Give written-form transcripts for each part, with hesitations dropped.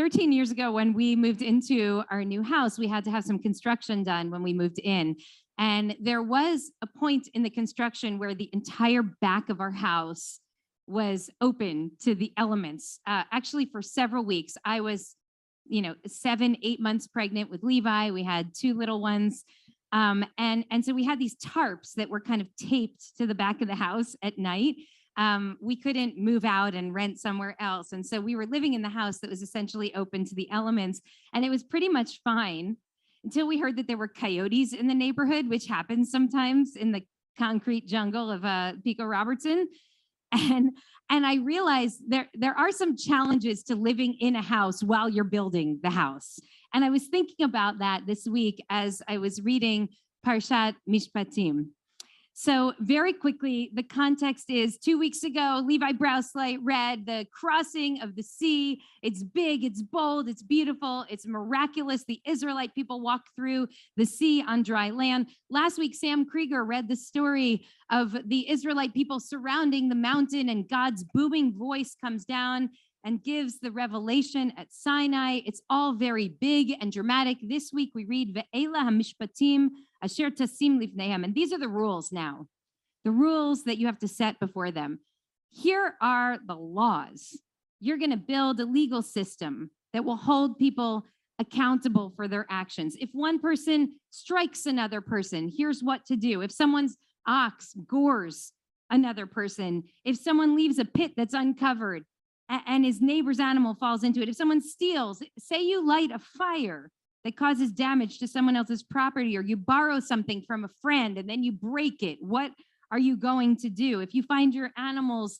13 years ago, when we moved into our new house, we had to have some construction done when we moved in. And there was a point in the construction where the entire back of our house was open to the elements. Actually, for several weeks, I was, 7, 8 months pregnant with Levi. We had 2 little ones. And so we had these tarps that were kind of taped to the back of the house at night. We couldn't move out and rent somewhere else. And so we were living in the house that was essentially open to the elements. And it was pretty much fine until we heard that there were coyotes in the neighborhood, which happens sometimes in the concrete jungle of Pico Robertson. And I realized there are some challenges to living in a house while you're building the house. And I was thinking about that this week as I was reading Parshat Mishpatim. So very quickly, the context is 2 weeks ago, Levi Brous read the crossing of the sea. It's big, it's bold, it's beautiful, it's miraculous. The Israelite people walked through the sea on dry land. Last week, Sam Krieger read the story of the Israelite people surrounding the mountain, and God's booming voice comes down and gives the revelation at Sinai. It's all very big and dramatic. This week we read Ve'ela HaMishpatim Asher Tasim Lifnehem. And these are the rules now, the rules that you have to set before them. Here are the laws. You're going to build a legal system that will hold people accountable for their actions. If one person strikes another person, here's what to do. If someone's ox gores another person, if someone leaves a pit that's uncovered, and his neighbor's animal falls into it. If someone steals, say you light a fire that causes damage to someone else's property, or you borrow something from a friend and then you break it, what are you going to do? If you find your animals,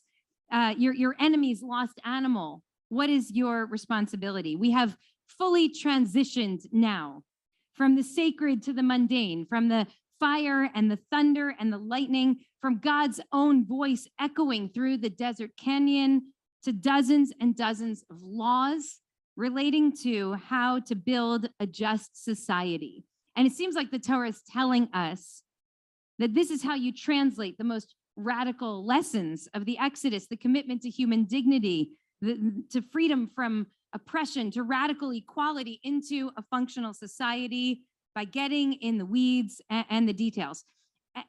your enemy's lost animal, what is your responsibility? We have fully transitioned now from the sacred to the mundane, from the fire and the thunder and the lightning, from God's own voice echoing through the desert canyon, to dozens and dozens of laws relating to how to build a just society. And it seems like the Torah is telling us that this is how you translate the most radical lessons of the Exodus, the commitment to human dignity, to freedom from oppression, to radical equality, into a functional society by getting in the weeds and the details.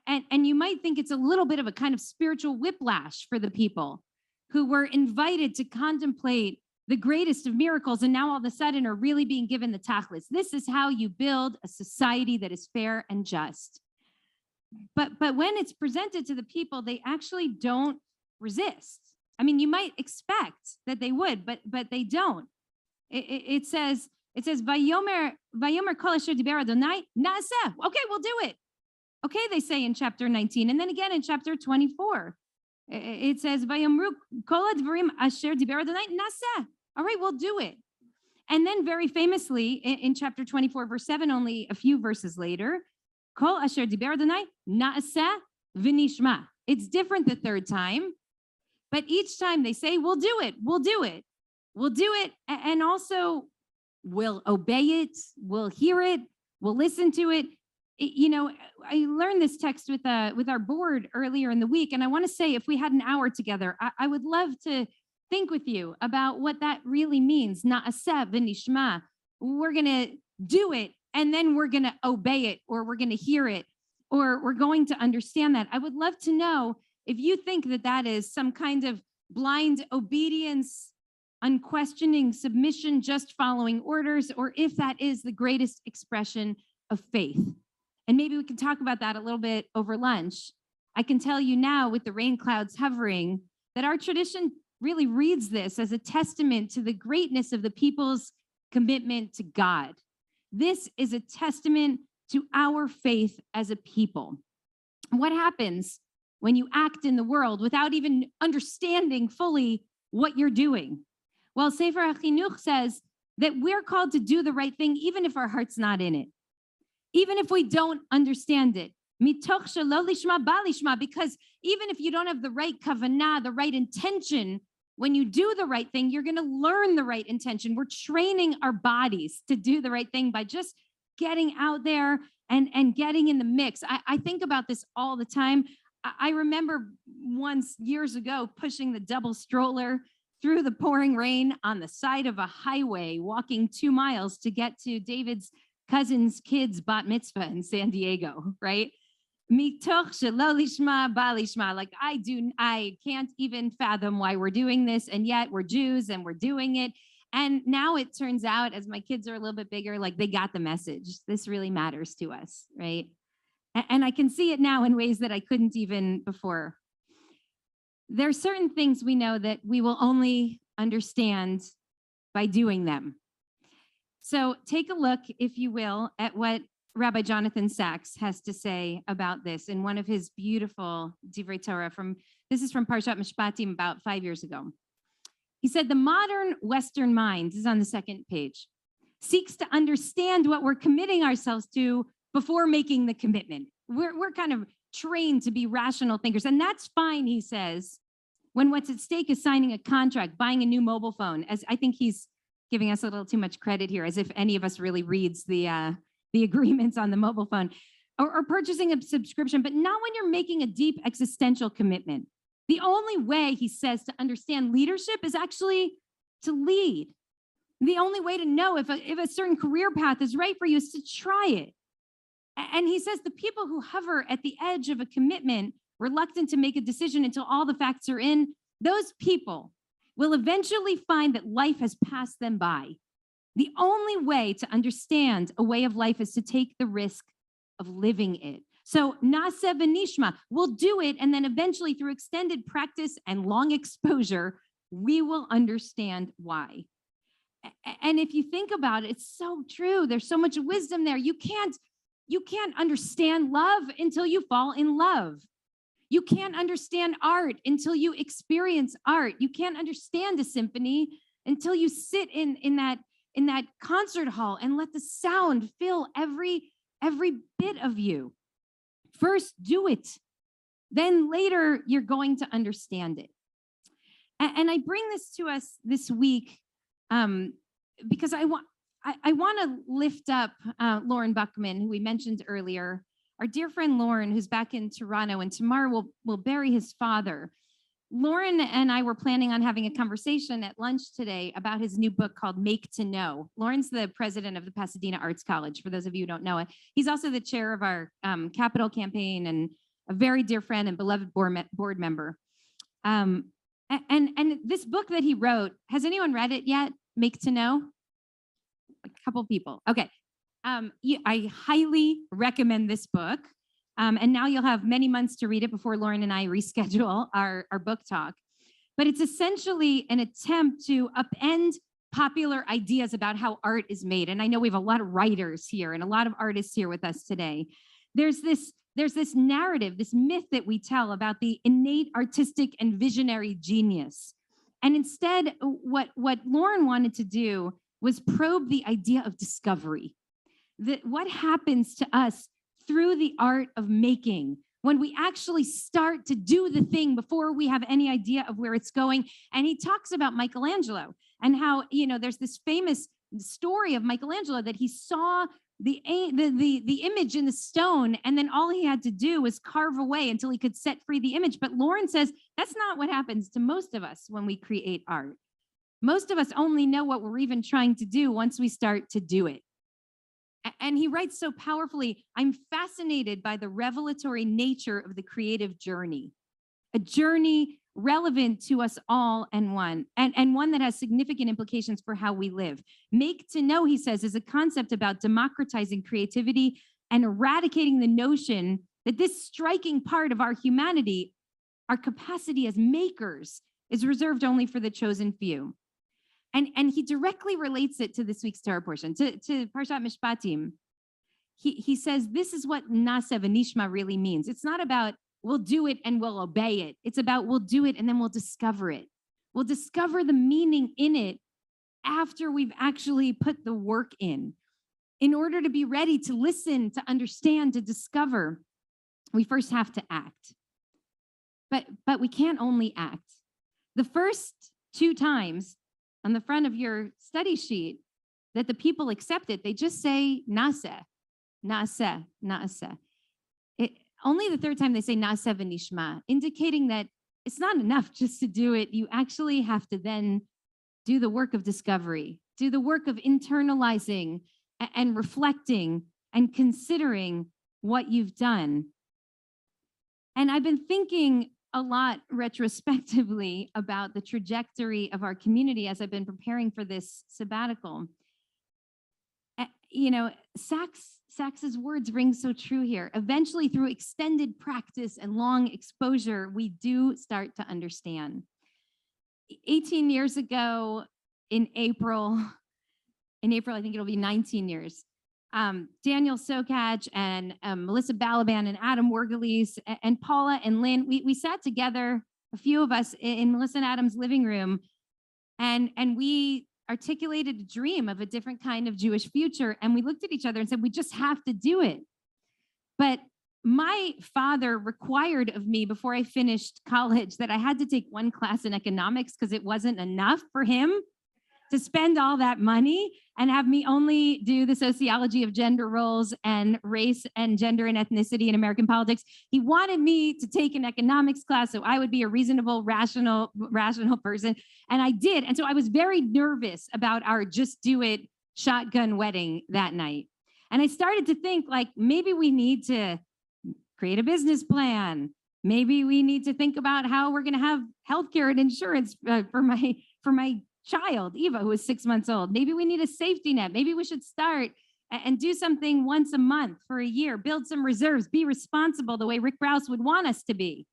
And you might think it's a little bit of a kind of spiritual whiplash for the people who were invited to contemplate the greatest of miracles, and now all of a sudden are really being given the tachlis. This is how you build a society that is fair and just. But when it's presented to the people, they actually don't resist. I mean, you might expect that they would, but they don't. It says, Vayomer kol asher diber Adonai na'aseh. Okay, we'll do it. Okay, they say in chapter 19, and then again in chapter 24. It says, "Vayamru kol hadvarim asher diber Adonai naseh." All right, we'll do it. And then very famously in chapter 24, verse 7, only a few verses later, kol asher diber Adonai naaseh v'nishma. It's different the third time, but each time they say, we'll do it, we'll do it, we'll do it, and also we'll obey it, we'll hear it, we'll listen to it. I learned this text with our board earlier in the week, and I want to say, if we had an hour together, I would love to think with you about what that really means. Na'aseh v'nishma. We're going to do it, and then we're going to obey it, or we're going to hear it, or we're going to understand that. I would love to know if you think that that is some kind of blind obedience, unquestioning submission, just following orders, or if that is the greatest expression of faith. And maybe we can talk about that a little bit over lunch. I can tell you now, with the rain clouds hovering, that our tradition really reads this as a testament to the greatness of the people's commitment to God. This is a testament to our faith as a people. What happens when you act in the world without even understanding fully what you're doing? Well, Sefer HaChinuch says that we're called to do the right thing even if our heart's not in it. Even if we don't understand it, mitoch shelo lishma ba lishma, because even if you don't have the right kavanah, the right intention, when you do the right thing, you're going to learn the right intention. We're training our bodies to do the right thing by just getting out there and getting in the mix. I think about this all the time. I remember once years ago pushing the double stroller through the pouring rain on the side of a highway, walking 2 miles to get to David's cousin's kid's bat mitzvah in San Diego, right? Mitoch shelo lishma ba lishma. Like I can't even fathom why we're doing this, and yet we're Jews and we're doing it. And now it turns out, as my kids are a little bit bigger, like they got the message. This really matters to us, right? And I can see it now in ways that I couldn't even before. There are certain things we know that we will only understand by doing them. So take a look, if you will, at what Rabbi Jonathan Sachs has to say about this in one of his beautiful Divrei Torah this is from Parshat Mishpatim about 5 years ago. He said, the modern Western mind, this is on the second page, seeks to understand what we're committing ourselves to before making the commitment. We're kind of trained to be rational thinkers, and that's fine, he says, when what's at stake is signing a contract, buying a new mobile phone, as I think he's giving us a little too much credit here, as if any of us really reads the agreements on the mobile phone, or purchasing a subscription, but not when you're making a deep existential commitment. The only way, he says, to understand leadership is actually to lead. The only way to know if a certain career path is right for you is to try it. And he says the people who hover at the edge of a commitment, reluctant to make a decision until all the facts are in, those people will eventually find that life has passed them by. The only way to understand a way of life is to take the risk of living it. So naseh v'nishma, we'll do it, and then eventually through extended practice and long exposure, we will understand why. And if you think about it, it's so true. There's so much wisdom there. You can't understand love until you fall in love. You can't understand art until you experience art. You can't understand a symphony until you sit in that concert hall and let the sound fill every bit of you. First, do it. Then later, you're going to understand it. And I bring this to us this week because I want to lift up Lauren Buckman, who we mentioned earlier, our dear friend Lauren, who's back in Toronto, and tomorrow we'll bury his father. Lauren and I were planning on having a conversation at lunch today about his new book called Make to Know. Lauren's the president of the Pasadena Arts College, for those of you who don't know it. He's also the chair of our Capital campaign and a very dear friend and beloved board member. And this book that he wrote, has anyone read it yet? Make to Know? A couple people. Okay. I highly recommend this book. And now you'll have many months to read it before Lauren and I reschedule our book talk. But it's essentially an attempt to upend popular ideas about how art is made. And I know we have a lot of writers here and a lot of artists here with us today. There's this narrative, this myth that we tell about the innate artistic and visionary genius. And instead, what Lauren wanted to do was probe the idea of discovery. What happens to us through the art of making, when we actually start to do the thing before we have any idea of where it's going. And he talks about Michelangelo and how, there's this famous story of Michelangelo that he saw the image in the stone, and then all he had to do was carve away until he could set free the image. But Lauren says that's not what happens to most of us when we create art. Most of us only know what we're even trying to do once we start to do it. And he writes so powerfully, I'm fascinated by the revelatory nature of the creative journey, a journey relevant to us all and one that has significant implications for how we live. Make to Know, he says, is a concept about democratizing creativity and eradicating the notion that this striking part of our humanity, our capacity as makers, is reserved only for the chosen few. And he directly relates it to this week's Torah portion, to Parshat Mishpatim. He says, this is what naseh v'nishma really means. It's not about we'll do it and we'll obey it. It's about we'll do it and then we'll discover it. We'll discover the meaning in it after we've actually put the work in order to be ready to listen, to understand, to discover, we first have to act. But we can't only act. The first 2 times on the front of your study sheet that the people accept it, they just say naseh, naseh, naseh. Only the 3rd time they say naseh v'nishma, indicating that it's not enough just to do it. You actually have to then do the work of discovery, do the work of internalizing and reflecting and considering what you've done. And I've been thinking a lot retrospectively about the trajectory of our community as I've been preparing for this sabbatical. You know, Sachs's words ring so true here. Eventually, through extended practice and long exposure, we do start to understand. 18 years ago, in April, I think it'll be 19 years, Daniel Sokach and Melissa Balaban and Adam Wergeles and Paula and Lynn, we sat together, a few of us, in Melissa and Adam's living room, and we articulated a dream of a different kind of Jewish future. And we looked at each other and said, we just have to do it. But my father required of me before I finished college that I had to take one class in economics because it wasn't enough for him to spend all that money and have me only do the sociology of gender roles and race and gender and ethnicity in American politics. He wanted me to take an economics class so I would be a reasonable, rational person. And I did. And so I was very nervous about our just do it shotgun wedding that night. And I started to think, like, maybe we need to create a business plan. Maybe we need to think about how we're going to have healthcare and insurance for my child, Eva, who is 6 months old. Maybe we need a safety net. Maybe we should start and do something once a month for a year, build some reserves, be responsible the way Rick Brous would want us to be.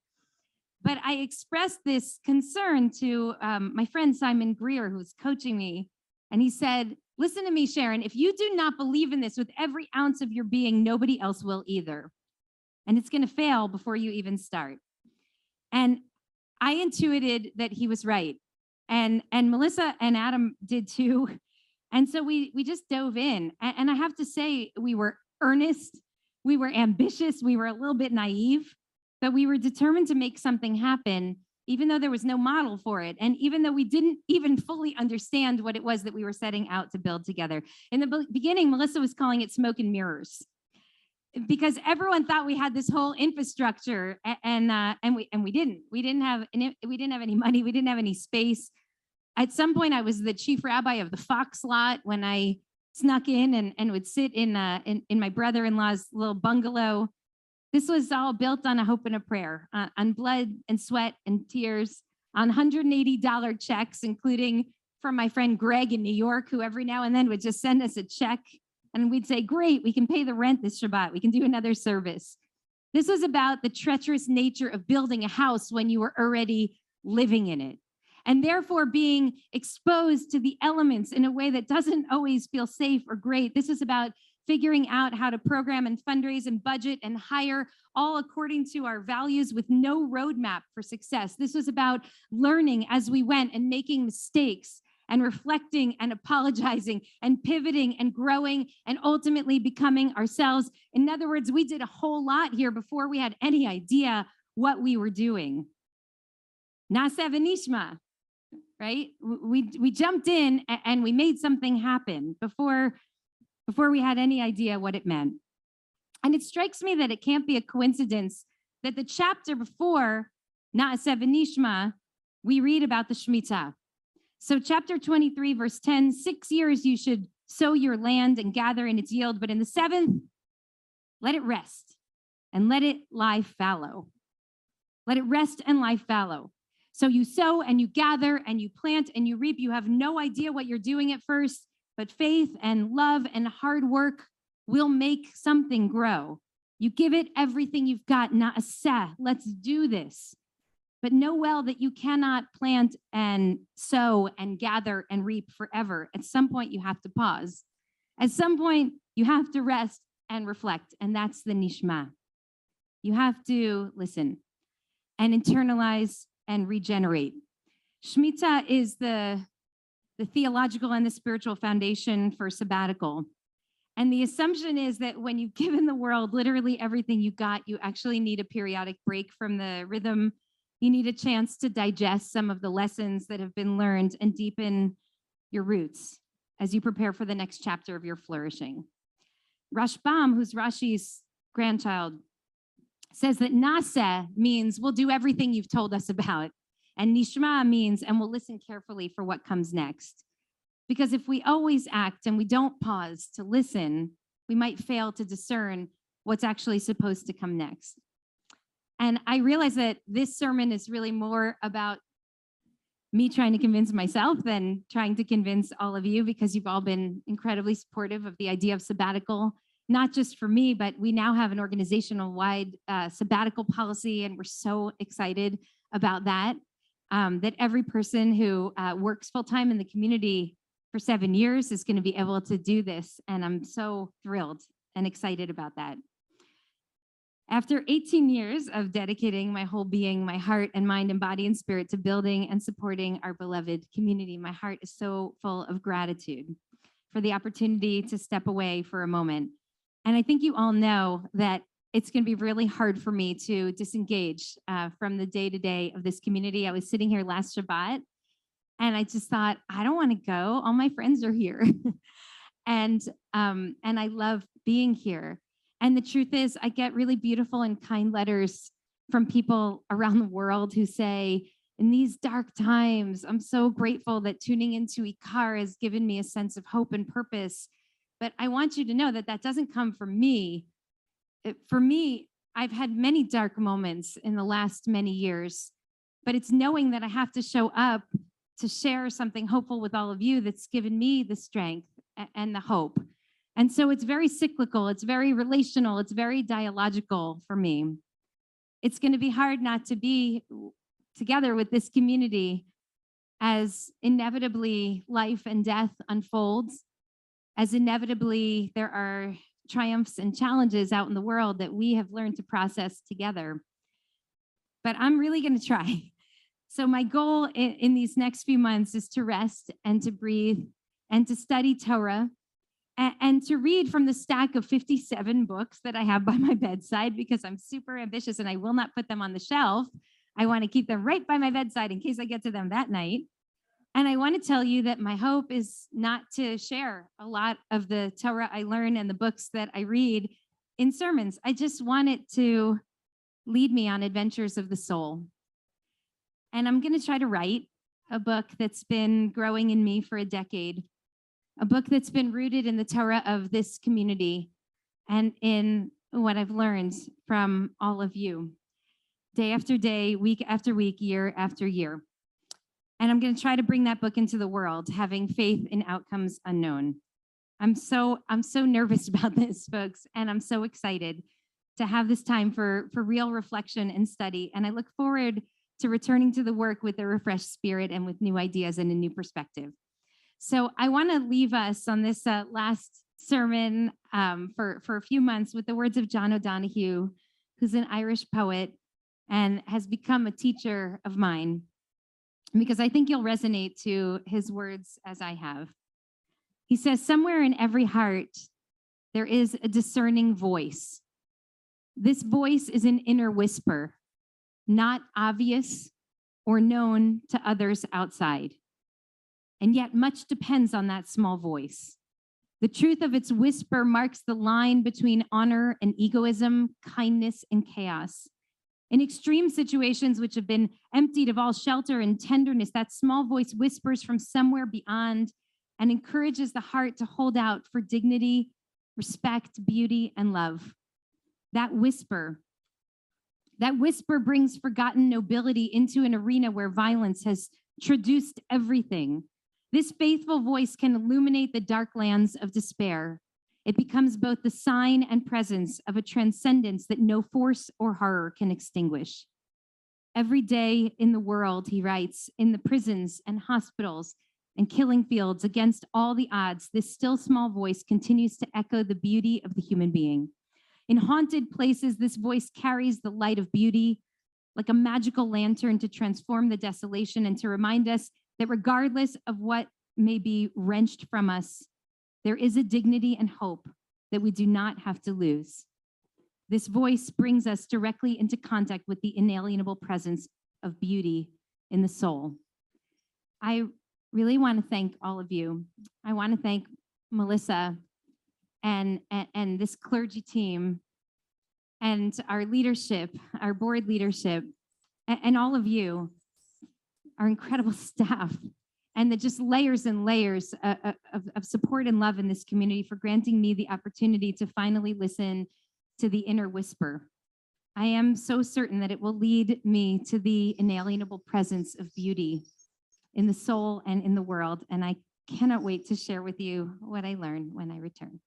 But I expressed this concern to my friend Simon Greer, who's coaching me. And he said, listen to me, Sharon, if you do not believe in this with every ounce of your being, nobody else will either. And it's going to fail before you even start. And I intuited that he was right. And Melissa and Adam did too. And so we just dove in. And I have to say, we were earnest, we were ambitious, we were a little bit naive, but we were determined to make something happen, even though there was no model for it. And even though we didn't even fully understand what it was that we were setting out to build together. In the beginning, Melissa was calling it smoke and mirrors, because everyone thought we had this whole infrastructure, and we didn't. We didn't have any money. We didn't have any space. At some point, I was the chief rabbi of the Fox lot when I snuck in and would sit in my brother-in-law's little bungalow. This was all built on a hope and a prayer, on blood and sweat and tears, on $180 checks, including from my friend Greg in New York, who every now and then would just send us a check. And we'd say, great, we can pay the rent this Shabbat. We can do another service. This was about the treacherous nature of building a house when you were already living in it, and therefore being exposed to the elements in a way that doesn't always feel safe or great. This is about figuring out how to program and fundraise and budget and hire, all according to our values with no roadmap for success. This was about learning as we went and making mistakes and reflecting and apologizing and pivoting and growing and ultimately becoming ourselves. In other words, we did a whole lot here before we had any idea what we were doing. Na'aseh v'nishma, right? We jumped in and we made something happen before we had any idea what it meant. And it strikes me that it can't be a coincidence that the chapter before Na'aseh v'nishma, we read about the shmita. So chapter 23, verse 10, 6 years you should sow your land and gather in its yield, but in the seventh, let it rest and let it lie fallow. Let it rest and lie fallow. So you sow and you gather and you plant and you reap. You have no idea what you're doing at first, but faith and love and hard work will make something grow. You give it everything you've got. Na'aseh, let's do this. But know well that you cannot plant and sow and gather and reap forever. At some point, you have to pause. At some point, you have to rest and reflect, and that's the nishma. You have to listen and internalize and regenerate. Shmita is the theological and the spiritual foundation for sabbatical. And the assumption is that when you've given the world literally everything you got, you actually need a periodic break from the rhythm. You need a chance to digest some of the lessons that have been learned and deepen your roots as you prepare for the next chapter of your flourishing. Rashbam, who's Rashi's grandchild, says that nasa means we'll do everything you've told us about. And nishma means, and we'll listen carefully for what comes next. Because if we always act and we don't pause to listen, we might fail to discern what's actually supposed to come next. And I realize that this sermon is really more about me trying to convince myself than trying to convince all of you, because you've all been incredibly supportive of the idea of sabbatical, not just for me, but we now have an organizational wide sabbatical policy, and we're so excited about that. That every person who works full-time in the community for 7 years is going to be able to do this. And I'm so thrilled and excited about that. After 18 years of dedicating my whole being, my heart and mind and body and spirit to building and supporting our beloved community, my heart is so full of gratitude for the opportunity to step away for a moment. And I think you all know that it's going to be really hard for me to disengage from the day-to-day of this community. I was sitting here last Shabbat, and I just thought, I don't want to go. All my friends are here. and I love being here. And the truth is, I get really beautiful and kind letters from people around the world who say, in these dark times, I'm so grateful that tuning into Ikar has given me a sense of hope and purpose. But I want you to know that that doesn't come from me. For me, I've had many dark moments in the last many years, but it's knowing that I have to show up to share something hopeful with all of you that's given me the strength and the hope. And so it's very cyclical, it's very relational, it's very dialogical for me. It's going to be hard not to be together with this community as inevitably life and death unfolds, as inevitably there are triumphs and challenges out in the world that we have learned to process together. But I'm really going to try. So my goal in these next few months is to rest and to breathe and to study Torah and to read from the stack of 57 books that I have by my bedside, because I'm super ambitious and I will not put them on the shelf. I want to keep them right by my bedside in case I get to them that night. And I want to tell you that my hope is not to share a lot of the Torah I learn and the books that I read in sermons. I just want it to lead me on adventures of the soul. And I'm going to try to write a book that's been growing in me for a decade, a book that's been rooted in the Torah of this community and in what I've learned from all of you, day after day, week after week, year after year. And I'm going to try to bring that book into the world, having faith in outcomes unknown. I'm so nervous about this, folks, and I'm so excited to have this time for real reflection and study. And I look forward to returning to the work with a refreshed spirit and with new ideas and a new perspective. So I want to leave us on this last sermon for a few months with the words of John O'Donohue, who's an Irish poet and has become a teacher of mine, because I think you'll resonate to his words as I have. He says, somewhere in every heart, there is a discerning voice. This voice is an inner whisper, not obvious or known to others outside. And yet much depends on that small voice. The truth of its whisper marks the line between honor and egoism, kindness and chaos. In extreme situations which have been emptied of all shelter and tenderness, that small voice whispers from somewhere beyond and encourages the heart to hold out for dignity, respect, beauty, and love. That whisper brings forgotten nobility into an arena where violence has traduced everything. This faithful voice can illuminate the dark lands of despair. It becomes both the sign and presence of a transcendence that no force or horror can extinguish. Every day in the world, he writes, in the prisons and hospitals and killing fields, against all the odds, this still small voice continues to echo the beauty of the human being. In haunted places, this voice carries the light of beauty like a magical lantern to transform the desolation and to remind us that regardless of what may be wrenched from us, there is a dignity and hope that we do not have to lose. This voice brings us directly into contact with the inalienable presence of beauty in the soul. I really want to thank all of you. I want to thank Melissa and this clergy team and our leadership, our board leadership, and all of you, our incredible staff, and the just layers and layers of support and love in this community for granting me the opportunity to finally listen to the inner whisper. I am so certain that it will lead me to the inalienable presence of beauty in the soul and in the world. And I cannot wait to share with you what I learn when I return.